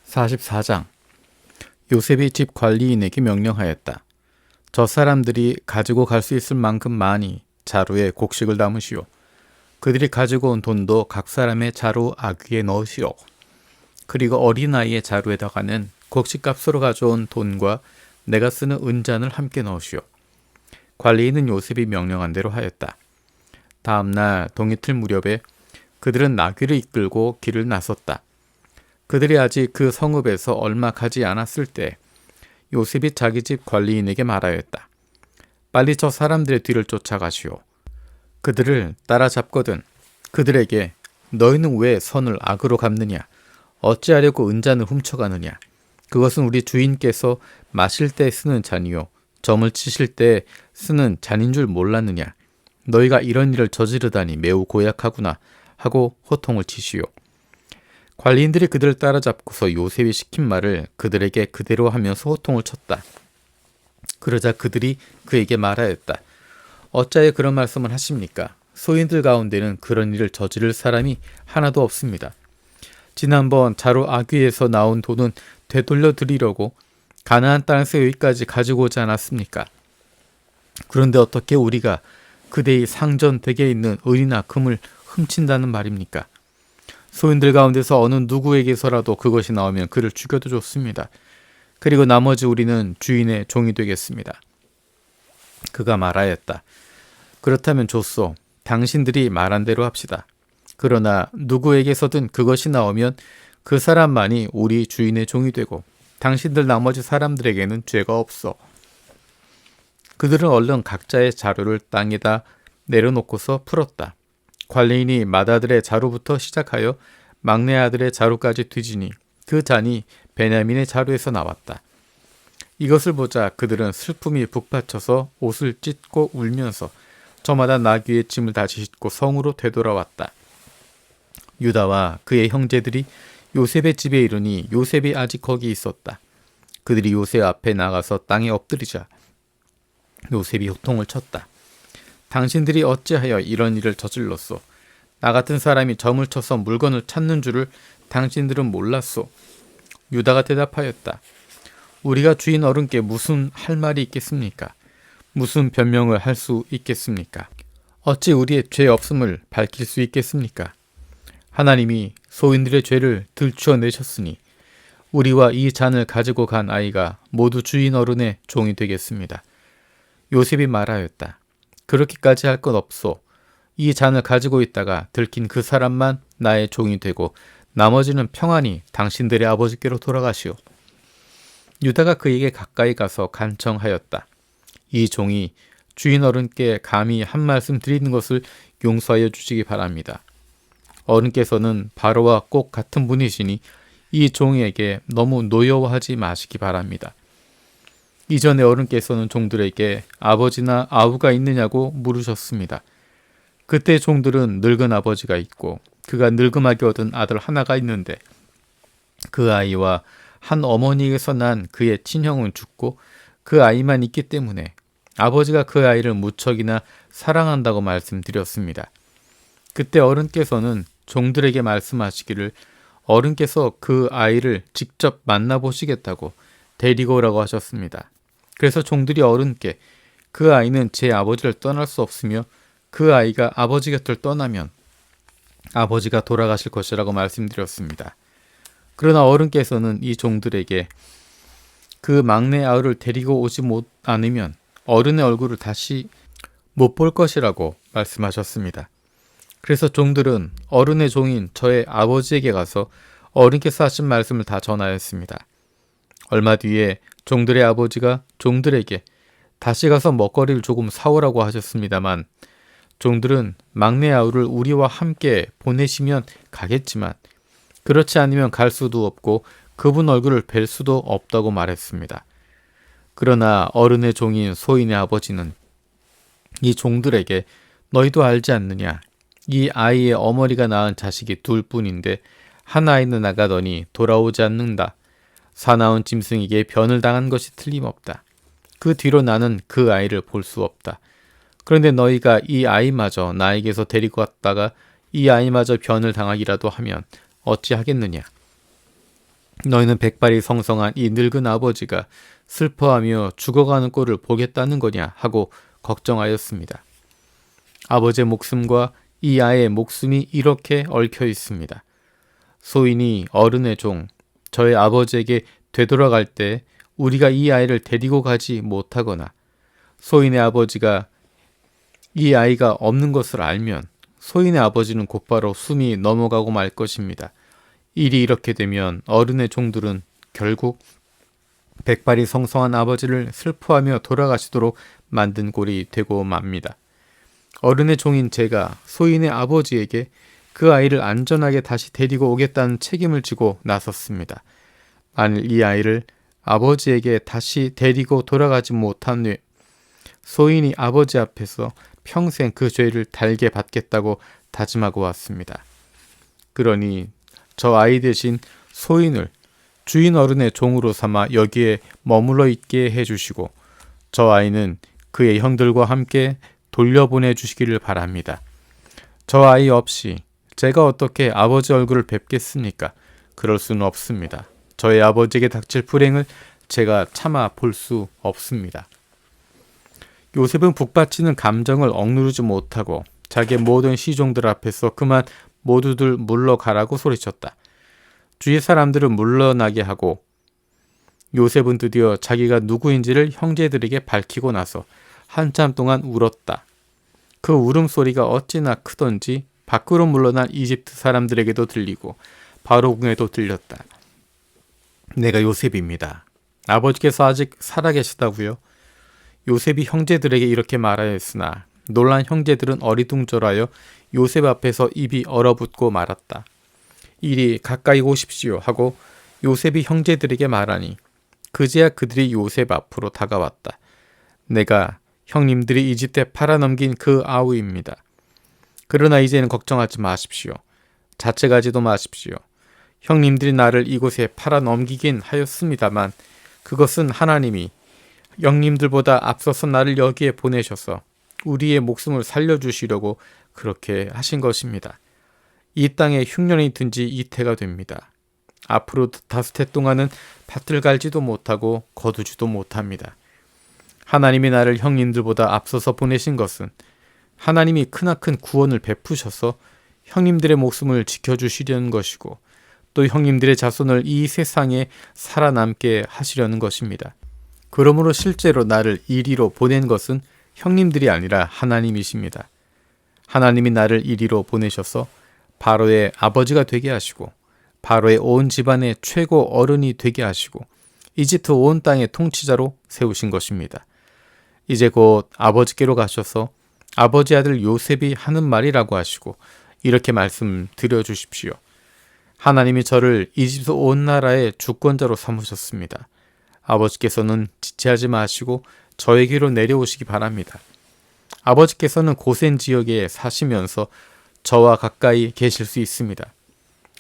44장. 요셉이 집 관리인에게 명령하였다. 저 사람들이 가지고 갈 수 있을 만큼 많이 자루에 곡식을 담으시오. 그들이 가지고 온 돈도 각 사람의 자루 아귀에 넣으시오. 그리고 어린아이의 자루에다가는 곡식값으로 가져온 돈과 내가 쓰는 은잔을 함께 넣으시오. 관리인은 요셉이 명령한 대로 하였다. 다음 날 동이틀 무렵에 그들은 나귀를 이끌고 길을 나섰다. 그들이 아직 그 성읍에서 얼마 가지 않았을 때 요셉이 자기 집 관리인에게 말하였다. 빨리 저 사람들의 뒤를 쫓아가시오. 그들을 따라잡거든 그들에게 너희는 왜 선을 악으로 갚느냐? 어찌하려고 은잔을 훔쳐가느냐? 그것은 우리 주인께서 마실 때 쓰는 잔이요 점을 치실 때 쓰는 잔인 줄 몰랐느냐? 너희가 이런 일을 저지르다니 매우 고약하구나 하고 호통을 치시오. 관리인들이 그들을 따라잡고서 요셉이 시킨 말을 그들에게 그대로 하면서 호통을 쳤다. 그러자 그들이 그에게 말하였다. 어찌하여 그런 말씀을 하십니까? 소인들 가운데는 그런 일을 저지를 사람이 하나도 없습니다. 지난번 자루 아귀에서 나온 돈은 되돌려 드리려고 가나안 땅에서 여기까지 가지고 오지 않았습니까? 그런데 어떻게 우리가 그대의 상전 댁에 있는 은이나 금을 훔친다는 말입니까? 소인들 가운데서 어느 누구에게서라도 그것이 나오면 그를 죽여도 좋습니다. 그리고 나머지 우리는 주인의 종이 되겠습니다. 그가 말하였다. 그렇다면 좋소. 당신들이 말한 대로 합시다. 그러나 누구에게서든 그것이 나오면 그 사람만이 우리 주인의 종이 되고 당신들 나머지 사람들에게는 죄가 없어. 그들은 얼른 각자의 자루를 땅에다 내려놓고서 풀었다. 관리인이 맏아들의 자루부터 시작하여 막내 아들의 자루까지 뒤지니 그 잔이 베냐민의 자루에서 나왔다. 이것을 보자 그들은 슬픔이 북받쳐서 옷을 찢고 울면서 저마다 나귀의 짐을 다시 싣고 성으로 되돌아왔다. 유다와 그의 형제들이 요셉의 집에 이르니 요셉이 아직 거기 있었다. 그들이 요셉 앞에 나가서 땅에 엎드리자 요셉이 호통을 쳤다. 당신들이 어찌하여 이런 일을 저질렀소? 나 같은 사람이 점을 쳐서 물건을 찾는 줄을 당신들은 몰랐소. 유다가 대답하였다. 우리가 주인 어른께 무슨 할 말이 있겠습니까? 무슨 변명을 할 수 있겠습니까? 어찌 우리의 죄 없음을 밝힐 수 있겠습니까? 하나님이 소인들의 죄를 들추어내셨으니 우리와 이 잔을 가지고 간 아이가 모두 주인 어른의 종이 되겠습니다. 요셉이 말하였다. 그렇게까지 할 것 없소. 이 잔을 가지고 있다가 들킨 그 사람만 나의 종이 되고 나머지는 평안히 당신들의 아버지께로 돌아가시오. 유다가 그에게 가까이 가서 간청하였다. 이 종이 주인 어른께 감히 한 말씀 드리는 것을 용서하여 주시기 바랍니다. 어른께서는 바로와 꼭 같은 분이시니 이 종에게 너무 노여워하지 마시기 바랍니다. 이전에 어른께서는 종들에게 아버지나 아우가 있느냐고 물으셨습니다. 그때 종들은 늙은 아버지가 있고 그가 늙음하게 얻은 아들 하나가 있는데 그 아이와 한 어머니에게서 난 그의 친형은 죽고 그 아이만 있기 때문에 아버지가 그 아이를 무척이나 사랑한다고 말씀드렸습니다. 그때 어른께서는 종들에게 말씀하시기를 어른께서 그 아이를 직접 만나보시겠다고 데리고 오라고 하셨습니다. 그래서 종들이 어른께 그 아이는 제 아버지를 떠날 수 없으며 그 아이가 아버지 곁을 떠나면 아버지가 돌아가실 것이라고 말씀드렸습니다. 그러나 어른께서는 이 종들에게 그 막내 아우를 데리고 오지 않으면 어른의 얼굴을 다시 못 볼 것이라고 말씀하셨습니다. 그래서 종들은 어른의 종인 저의 아버지에게 가서 어른께서 하신 말씀을 다 전하였습니다. 얼마 뒤에 종들의 아버지가 종들에게 다시 가서 먹거리를 조금 사오라고 하셨습니다만 종들은 막내 아우를 우리와 함께 보내시면 가겠지만 그렇지 않으면 갈 수도 없고 그분 얼굴을 뵐 수도 없다고 말했습니다. 그러나 어른의 종인 소인의 아버지는 이 종들에게 너희도 알지 않느냐? 이 아이의 어머니가 낳은 자식이 둘뿐인데 한 아이는 나가더니 돌아오지 않는다. 사나운 짐승에게 변을 당한 것이 틀림없다. 그 뒤로 나는 그 아이를 볼 수 없다. 그런데 너희가 이 아이마저 나에게서 데리고 왔다가 이 아이마저 변을 당하기라도 하면 어찌하겠느냐. 너희는 백발이 성성한 이 늙은 아버지가 슬퍼하며 죽어가는 꼴을 보겠다는 거냐 하고 걱정하였습니다. 아버지의 목숨과 이 아이의 목숨이 이렇게 얽혀 있습니다. 소인이 어른의 종, 저의 아버지에게 되돌아갈 때 우리가 이 아이를 데리고 가지 못하거나 소인의 아버지가 이 아이가 없는 것을 알면 소인의 아버지는 곧바로 숨이 넘어가고 말 것입니다. 일이 이렇게 되면 어른의 종들은 결국 백발이 성성한 아버지를 슬퍼하며 돌아가시도록 만든 꼴이 되고 맙니다. 어른의 종인 제가 소인의 아버지에게 그 아이를 안전하게 다시 데리고 오겠다는 책임을 지고 나섰습니다. 만일 이 아이를 아버지에게 다시 데리고 돌아가지 못한 후에 소인이 아버지 앞에서 평생 그 죄를 달게 받겠다고 다짐하고 왔습니다. 그러니 저 아이 대신 소인을 주인 어른의 종으로 삼아 여기에 머물러 있게 해주시고 저 아이는 그의 형들과 함께 돌려보내 주시기를 바랍니다. 저 아이 없이 제가 어떻게 아버지 얼굴을 뵙겠습니까? 그럴 수는 없습니다. 저의 아버지에게 닥칠 불행을 제가 참아 볼 수 없습니다. 요셉은 북받치는 감정을 억누르지 못하고 자기의 모든 시종들 앞에서 그만 모두들 물러가라고 소리쳤다. 주위 사람들을 물러나게 하고 요셉은 드디어 자기가 누구인지를 형제들에게 밝히고 나서 한참 동안 울었다. 그 울음소리가 어찌나 크던지 밖으로 물러난 이집트 사람들에게도 들리고 바로궁에도 들렸다. 내가 요셉입니다. 아버지께서 아직 살아계시다고요? 요셉이 형제들에게 이렇게 말하였으나 놀란 형제들은 어리둥절하여 요셉 앞에서 입이 얼어붙고 말았다. 이리 가까이 오십시오 하고 요셉이 형제들에게 말하니 그제야 그들이 요셉 앞으로 다가왔다. 내가 형님들이 이집트에 팔아넘긴 그 아우입니다. 그러나 이제는 걱정하지 마십시오. 자책하지도 마십시오. 형님들이 나를 이곳에 팔아넘기긴 하였습니다만 그것은 하나님이 형님들보다 앞서서 나를 여기에 보내셔서 우리의 목숨을 살려주시려고 그렇게 하신 것입니다. 이 땅에 흉년이 든 지 이태가 됩니다. 앞으로 5해 동안은 밭을 갈지도 못하고 거두지도 못합니다. 하나님이 나를 형님들보다 앞서서 보내신 것은 하나님이 크나큰 구원을 베푸셔서 형님들의 목숨을 지켜주시려는 것이고 또 형님들의 자손을 이 세상에 살아남게 하시려는 것입니다. 그러므로 실제로 나를 이리로 보낸 것은 형님들이 아니라 하나님이십니다. 하나님이 나를 이리로 보내셔서 바로의 아버지가 되게 하시고 바로의 온 집안의 최고 어른이 되게 하시고 이집트 온 땅의 통치자로 세우신 것입니다. 이제 곧 아버지께로 가셔서 아버지 아들 요셉이 하는 말이라고 하시고 이렇게 말씀드려 주십시오. 하나님이 저를 이집트 온 나라의 주권자로 삼으셨습니다. 아버지께서는 지체하지 마시고 저에게로 내려오시기 바랍니다. 아버지께서는 고센 지역에 사시면서 저와 가까이 계실 수 있습니다.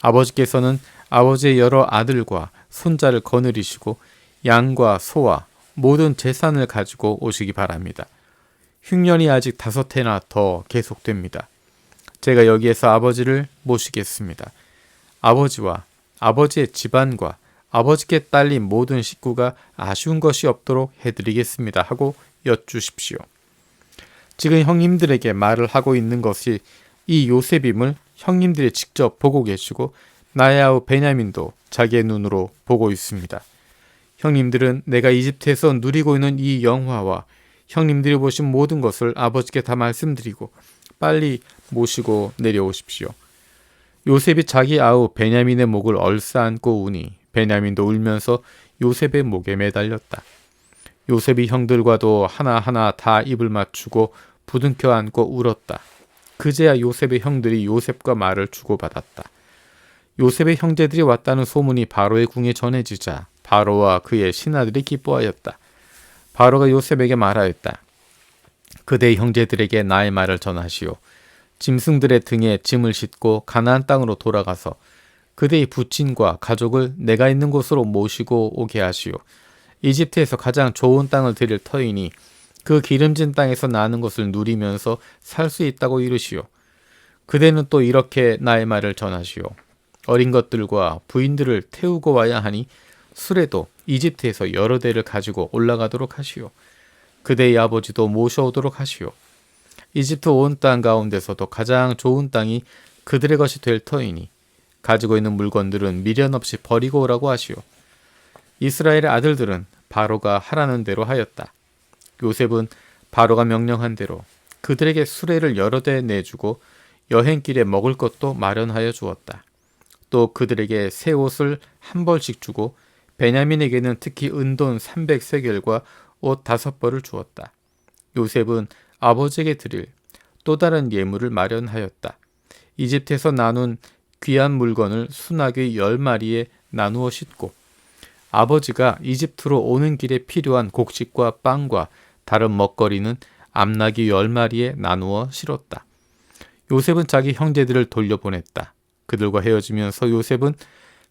아버지께서는 아버지의 여러 아들과 손자를 거느리시고 양과 소와 모든 재산을 가지고 오시기 바랍니다. 흉년이 아직 5해나 더 계속됩니다. 제가 여기에서 아버지를 모시겠습니다. 아버지와 아버지의 집안과 아버지께 딸린 모든 식구가 아쉬운 것이 없도록 해드리겠습니다 하고 여쭈십시오. 지금 형님들에게 말을 하고 있는 것이 이 요셉임을 형님들이 직접 보고 계시고 나의 아우 베냐민도 자기의 눈으로 보고 있습니다. 형님들은 내가 이집트에서 누리고 있는 이 영화와 형님들이 보신 모든 것을 아버지께 다 말씀드리고 빨리 모시고 내려오십시오. 요셉이 자기 아우 베냐민의 목을 얼싸안고 우니 베냐민도 울면서 요셉의 목에 매달렸다. 요셉이 형들과도 하나하나 다 입을 맞추고 부둥켜 안고 울었다. 그제야 요셉의 형들이 요셉과 말을 주고받았다. 요셉의 형제들이 왔다는 소문이 바로의 궁에 전해지자 바로와 그의 신하들이 기뻐하였다. 바로가 요셉에게 말하였다. 그대의 형제들에게 나의 말을 전하시오. 짐승들의 등에 짐을 싣고 가나안 땅으로 돌아가서 그대의 부친과 가족을 내가 있는 곳으로 모시고 오게 하시오. 이집트에서 가장 좋은 땅을 드릴 터이니 그 기름진 땅에서 나는 것을 누리면서 살 수 있다고 이르시오. 그대는 또 이렇게 나의 말을 전하시오. 어린 것들과 부인들을 태우고 와야 하니 수레도 이집트에서 여러 대를 가지고 올라가도록 하시오. 그대의 아버지도 모셔오도록 하시오. 이집트 온 땅 가운데서도 가장 좋은 땅이 그들의 것이 될 터이니 가지고 있는 물건들은 미련 없이 버리고 오라고 하시오. 이스라엘의 아들들은 바로가 하라는 대로 하였다. 요셉은 바로가 명령한 대로 그들에게 수레를 여러 대 내주고 여행길에 먹을 것도 마련하여 주었다. 또 그들에게 새 옷을 한 벌씩 주고 베냐민에게는 특히 은돈 300세겔과 옷 5벌을 주었다. 요셉은 아버지에게 드릴 또 다른 예물을 마련하였다. 이집트에서 나눈 귀한 물건을 순하게 10마리에 나누어 싣고 아버지가 이집트로 오는 길에 필요한 곡식과 빵과 다른 먹거리는 암나귀 10마리에 나누어 실었다. 요셉은 자기 형제들을 돌려보냈다. 그들과 헤어지면서 요셉은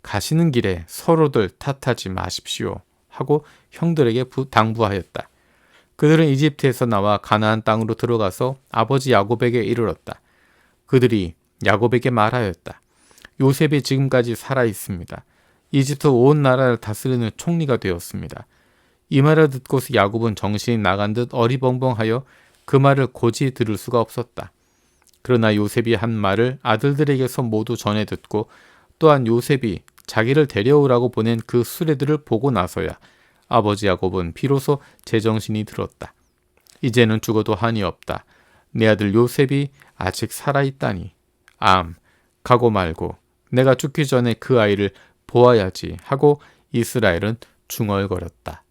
가시는 길에 서로들 탓하지 마십시오 하고 형들에게 당부하였다. 그들은 이집트에서 나와 가나안 땅으로 들어가서 아버지 야곱에게 이르렀다. 그들이 야곱에게 말하였다. 요셉이 지금까지 살아 있습니다. 이집트 온 나라를 다스리는 총리가 되었습니다. 이 말을 듣고서 야곱은 정신이 나간 듯 어리벙벙하여 그 말을 고지 들을 수가 없었다. 그러나 요셉이 한 말을 아들들에게서 모두 전해 듣고 또한 요셉이 자기를 데려오라고 보낸 그 수레들을 보고 나서야 아버지 야곱은 비로소 제정신이 들었다. 이제는 죽어도 한이 없다. 내 아들 요셉이 아직 살아있다니. 가고 말고 내가 죽기 전에 그 아이를 보아야지 하고 이스라엘은 중얼거렸다.